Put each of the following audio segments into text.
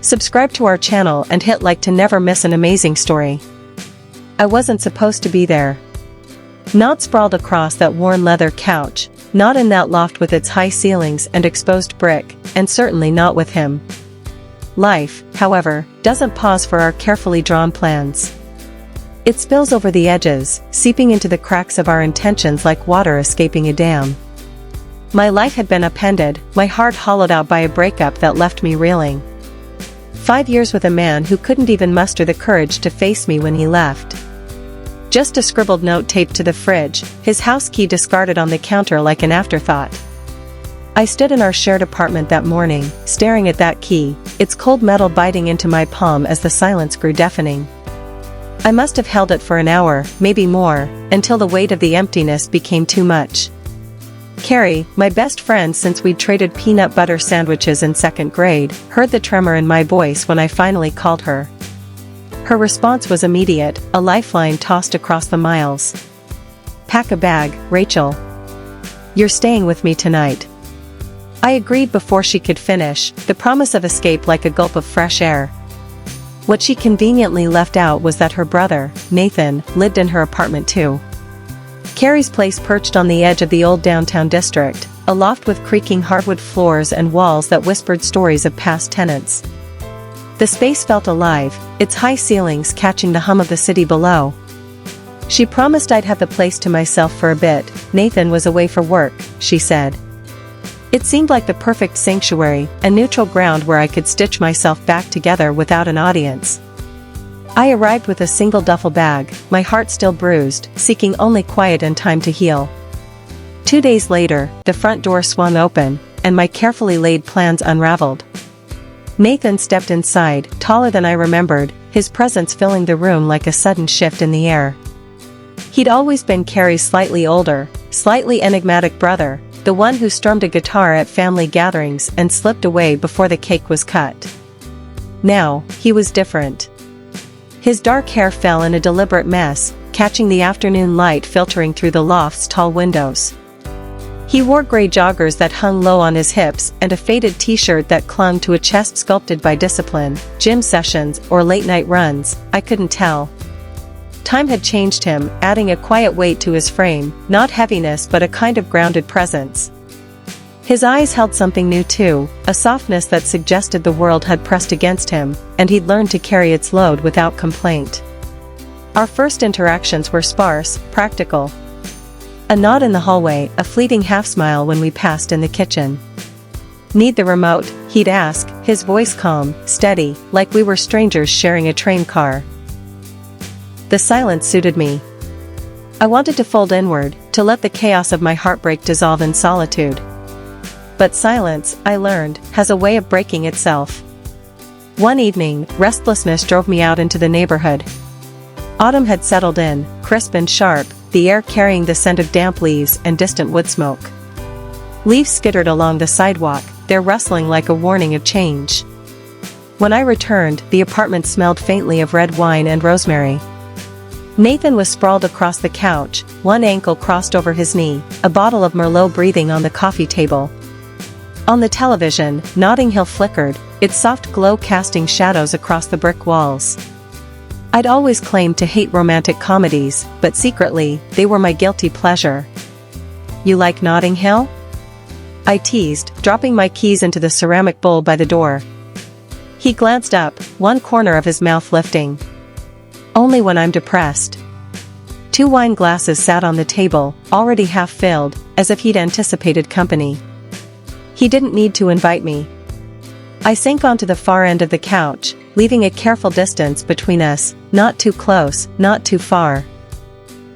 Subscribe to our channel and hit like to never miss an amazing story. I wasn't supposed to be there. Not sprawled across that worn leather couch, not in that loft with its high ceilings and exposed brick, and certainly not with him. Life, however, doesn't pause for our carefully drawn plans. It spills over the edges, seeping into the cracks of our intentions like water escaping a dam. My life had been upended, my heart hollowed out by a breakup that left me reeling. 5 years with a man who couldn't even muster the courage to face me when he left. Just a scribbled note taped to the fridge, his house key discarded on the counter like an afterthought. I stood in our shared apartment that morning, staring at that key, its cold metal biting into my palm as the silence grew deafening. I must have held it for an hour, maybe more, until the weight of the emptiness became too much. Carrie, my best friend since we'd traded peanut butter sandwiches in 2nd grade, heard the tremor in my voice when I finally called her. Her response was immediate, a lifeline tossed across the miles. "Pack a bag, Rachel. You're staying with me tonight." I agreed before she could finish, the promise of escape like a gulp of fresh air. What she conveniently left out was that her brother, Nathan, lived in her apartment too. Carrie's place perched on the edge of the old downtown district, a loft with creaking hardwood floors and walls that whispered stories of past tenants. The space felt alive, its high ceilings catching the hum of the city below. She promised I'd have the place to myself for a bit. Nathan was away for work, she said. It seemed like the perfect sanctuary, a neutral ground where I could stitch myself back together without an audience. I arrived with a single duffel bag, my heart still bruised, seeking only quiet and time to heal. 2 days later, the front door swung open, and my carefully laid plans unraveled. Nathan stepped inside, taller than I remembered, his presence filling the room like a sudden shift in the air. He'd always been Carrie's slightly older, slightly enigmatic brother, the one who strummed a guitar at family gatherings and slipped away before the cake was cut. Now, he was different. His dark hair fell in a deliberate mess, catching the afternoon light filtering through the loft's tall windows. He wore gray joggers that hung low on his hips and a faded t-shirt that clung to a chest sculpted by discipline, gym sessions, or late-night runs, I couldn't tell. Time had changed him, adding a quiet weight to his frame, not heaviness but a kind of grounded presence. His eyes held something new too, a softness that suggested the world had pressed against him, and he'd learned to carry its load without complaint. Our first interactions were sparse, practical. A nod in the hallway, a fleeting half-smile when we passed in the kitchen. "Need the remote?" he'd ask, his voice calm, steady, like we were strangers sharing a train car. The silence suited me. I wanted to fold inward, to let the chaos of my heartbreak dissolve in solitude. But silence, I learned, has a way of breaking itself. One evening, restlessness drove me out into the neighborhood. Autumn had settled in, crisp and sharp, the air carrying the scent of damp leaves and distant wood smoke. Leaves skittered along the sidewalk, their rustling like a warning of change. When I returned, the apartment smelled faintly of red wine and rosemary. Nathan was sprawled across the couch, one ankle crossed over his knee, a bottle of Merlot breathing on the coffee table. On the television, Notting Hill flickered, its soft glow casting shadows across the brick walls. I'd always claimed to hate romantic comedies, but secretly, they were my guilty pleasure. "You like Notting Hill?" I teased, dropping my keys into the ceramic bowl by the door. He glanced up, one corner of his mouth lifting. "Only when I'm depressed." 2 wine glasses sat on the table, already half filled, as if he'd anticipated company. He didn't need to invite me. I sank onto the far end of the couch, leaving a careful distance between us, not too close, not too far.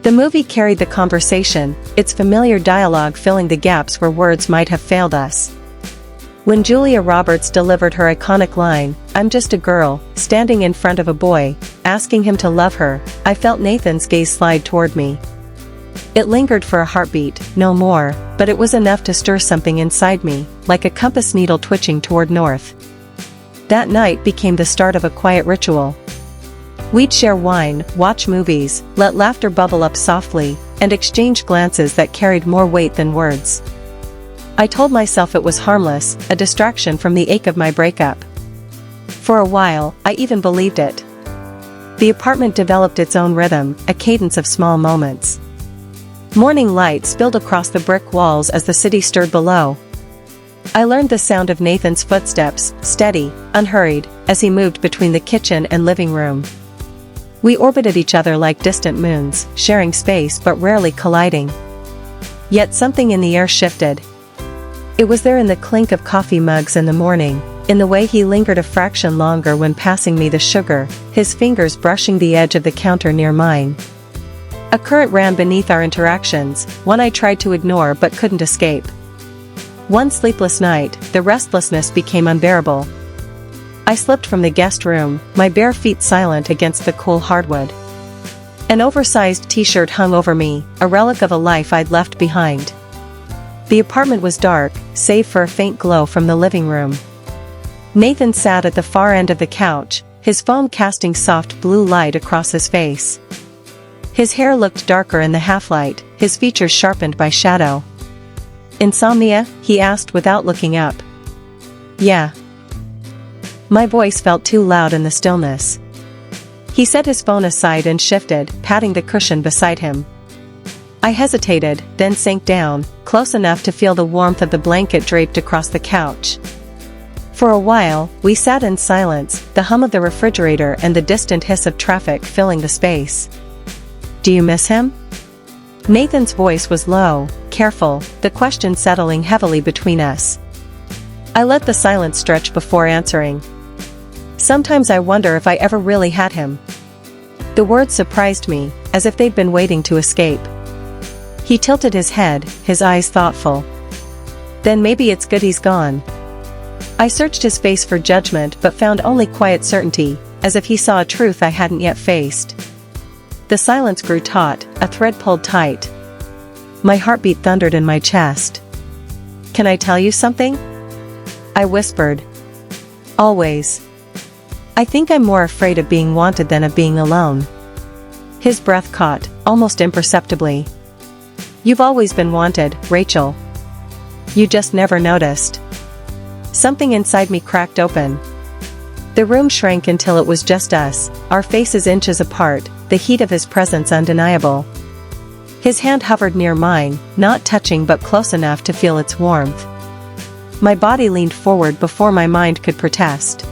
The movie carried the conversation, its familiar dialogue filling the gaps where words might have failed us. When Julia Roberts delivered her iconic line, "I'm just a girl," standing in front of a boy, asking him to love her, I felt Nathan's gaze slide toward me. It lingered for a heartbeat, no more, but it was enough to stir something inside me, like a compass needle twitching toward north. That night became the start of a quiet ritual. We'd share wine, watch movies, let laughter bubble up softly, and exchange glances that carried more weight than words. I told myself it was harmless, a distraction from the ache of my breakup. For a while, I even believed it. The apartment developed its own rhythm, a cadence of small moments. Morning light spilled across the brick walls as the city stirred below. I learned the sound of Nathan's footsteps, steady, unhurried, as he moved between the kitchen and living room. We orbited each other like distant moons, sharing space but rarely colliding. Yet something in the air shifted. It was there in the clink of coffee mugs in the morning, in the way he lingered a fraction longer when passing me the sugar, his fingers brushing the edge of the counter near mine. A current ran beneath our interactions, one I tried to ignore but couldn't escape. One sleepless night, the restlessness became unbearable. I slipped from the guest room, my bare feet silent against the cool hardwood. An oversized t-shirt hung over me, a relic of a life I'd left behind. The apartment was dark, save for a faint glow from the living room. Nathan sat at the far end of the couch, his phone casting soft blue light across his face. His hair looked darker in the half-light, his features sharpened by shadow. "Insomnia?" he asked without looking up. "Yeah." My voice felt too loud in the stillness. He set his phone aside and shifted, patting the cushion beside him. I hesitated, then sank down, close enough to feel the warmth of the blanket draped across the couch. For a while, we sat in silence, the hum of the refrigerator and the distant hiss of traffic filling the space. "Do you miss him?" Nathan's voice was low, careful, the question settling heavily between us. I let the silence stretch before answering. "Sometimes I wonder if I ever really had him." The words surprised me, as if they'd been waiting to escape. He tilted his head, his eyes thoughtful. "Then maybe it's good he's gone." I searched his face for judgment but found only quiet certainty, as if he saw a truth I hadn't yet faced. The silence grew taut, a thread pulled tight. My heartbeat thundered in my chest. "Can I tell you something?" I whispered. "Always. I think I'm more afraid of being wanted than of being alone." His breath caught, almost imperceptibly. "You've always been wanted, Rachel. You just never noticed." Something inside me cracked open. The room shrank until it was just us, our faces inches apart, the heat of his presence undeniable. His hand hovered near mine, not touching but close enough to feel its warmth. My body leaned forward before my mind could protest.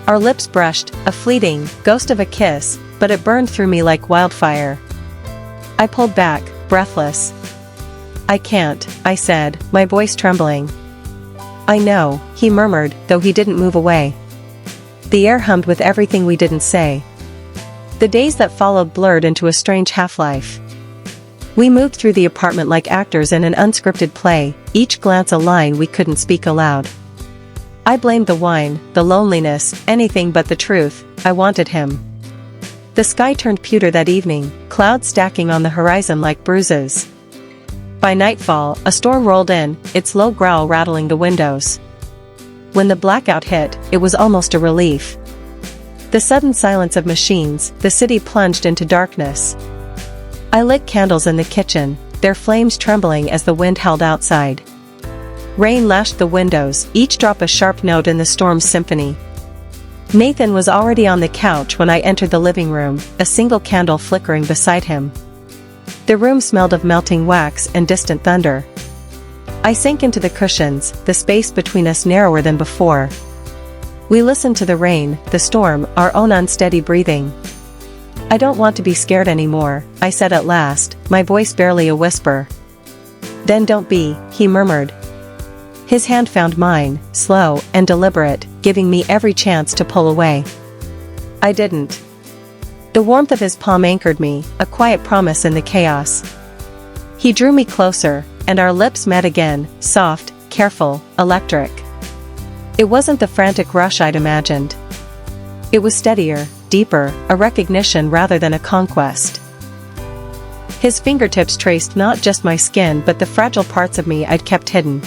Our lips brushed, a fleeting, ghost of a kiss, but it burned through me like wildfire. I pulled back, breathless. "I can't," I said, my voice trembling. "I know," he murmured, though he didn't move away. The air hummed with everything we didn't say. The days that followed blurred into a strange half-life. We moved through the apartment like actors in an unscripted play, each glance a line we couldn't speak aloud. I blamed the wine, the loneliness, anything but the truth. I wanted him. The sky turned pewter that evening, clouds stacking on the horizon like bruises. By nightfall, a storm rolled in, its low growl rattling the windows. When the blackout hit, it was almost a relief. The sudden silence of machines, the city plunged into darkness. I lit candles in the kitchen, their flames trembling as the wind howled outside. Rain lashed the windows, each drop a sharp note in the storm's symphony. Nathan was already on the couch when I entered the living room, a single candle flickering beside him. The room smelled of melting wax and distant thunder. I sank into the cushions, the space between us narrower than before. We listened to the rain, the storm, our own unsteady breathing. "I don't want to be scared anymore," I said at last, my voice barely a whisper. "Then don't be," he murmured. His hand found mine, slow and deliberate, giving me every chance to pull away. I didn't. The warmth of his palm anchored me, a quiet promise in the chaos. He drew me closer, and our lips met again, soft, careful, electric. It wasn't the frantic rush I'd imagined. It was steadier, deeper, a recognition rather than a conquest. His fingertips traced not just my skin but the fragile parts of me I'd kept hidden.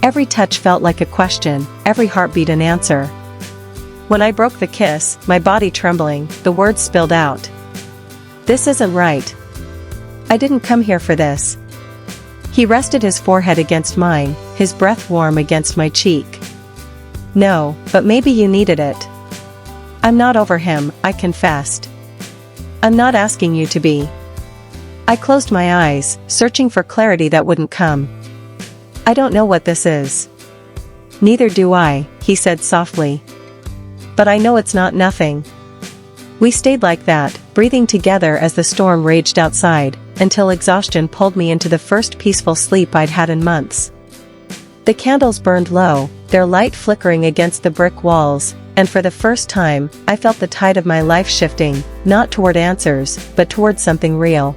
Every touch felt like a question, every heartbeat an answer. When I broke the kiss, my body trembling, the words spilled out. "This isn't right. I didn't come here for this." He rested his forehead against mine, his breath warm against my cheek. No, but maybe you needed it. I'm not over him, I confessed. I'm not asking you to be. I closed my eyes, searching for clarity that wouldn't come. I don't know what this is. Neither do I, he said softly. But I know it's not nothing. We stayed like that, breathing together as the storm raged outside, until exhaustion pulled me into the first peaceful sleep I'd had in months. The candles burned low, their light flickering against the brick walls, and for the first time, I felt the tide of my life shifting, not toward answers, but toward something real.